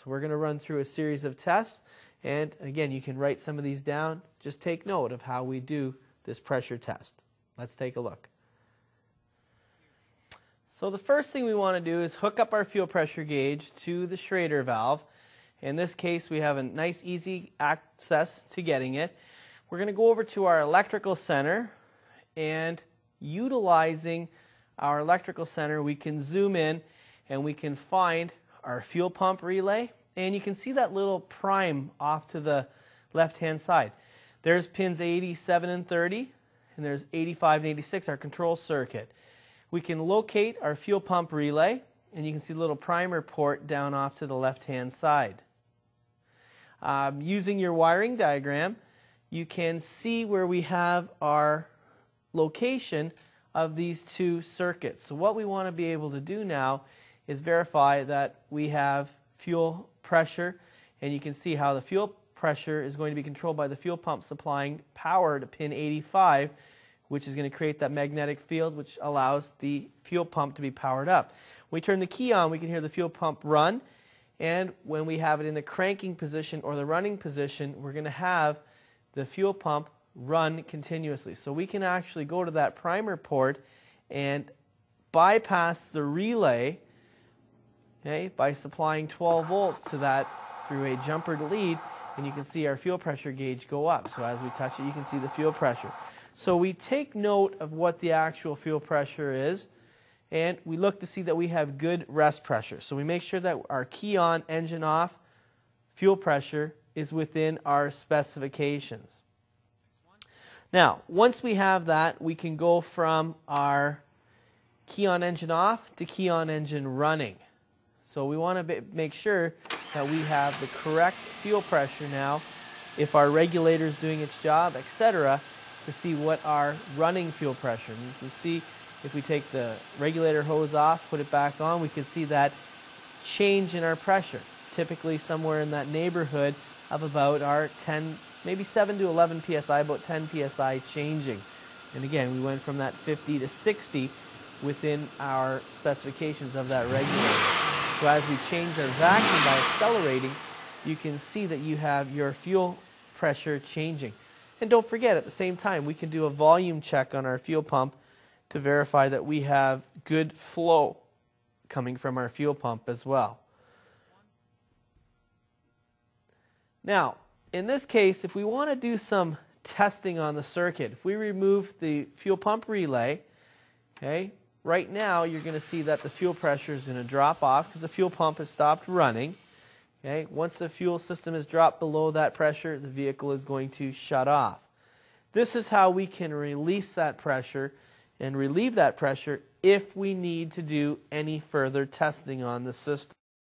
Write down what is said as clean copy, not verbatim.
So we're going to run through a series of tests, and again, you can write some of these down. Just take note of how we do this pressure test. Let's take a look. So the first thing we want to do is hook up our fuel pressure gauge to the Schrader valve. In this case, we have a nice, easy access to getting it. We're going to go over to our electrical center, and utilizing our electrical center, we can zoom in and we can find our fuel pump relay, and you can see that little prime off to the left-hand side. There's pins 87 and 30, and there's 85 and 86, our control circuit. We can locate our fuel pump relay, and you can see the little primer port down off to the left-hand side. Using your wiring diagram, you can see where we have our location of these two circuits. So what we want to be able to do now is verify that we have fuel pressure, and you can see how the fuel pressure is going to be controlled by the fuel pump supplying power to pin 85, which is going to create that magnetic field which allows the fuel pump to be powered up. When we turn the key on, we can hear the fuel pump run, and when we have it in the cranking position or the running position, we're going to have the fuel pump run continuously. So we can actually go to that primer port and bypass the relay, okay, by supplying 12 volts to that through a jumpered lead, and you can see our fuel pressure gauge go up. So as we touch it, you can see the fuel pressure. So we take note of what the actual fuel pressure is, and we look to see that we have good rest pressure. So we make sure that our key on, engine off, fuel pressure is within our specifications. Now, once we have that, we can go from our key on, engine off to key on, engine running. So we want to make sure that we have the correct fuel pressure now, if our regulator is doing its job, etc., to see what our running fuel pressure. And you can see if we take the regulator hose off, put it back on, we can see that change in our pressure, typically somewhere in that neighborhood of about our 10, maybe 7 to 11 psi, about 10 psi changing. And again, we went from that 50 to 60 within our specifications of that regulator. So as we change our vacuum by accelerating, you can see that you have your fuel pressure changing. And don't forget, at the same time, we can do a volume check on our fuel pump to verify that we have good flow coming from our fuel pump as well. Now, in this case, if we want to do some testing on the circuit, if we remove the fuel pump relay, okay, right now you're going to see that the fuel pressure is going to drop off because the fuel pump has stopped running. Okay, once the fuel system is dropped below that pressure, the vehicle is going to shut off. This is how we can release that pressure and relieve that pressure if we need to do any further testing on the system.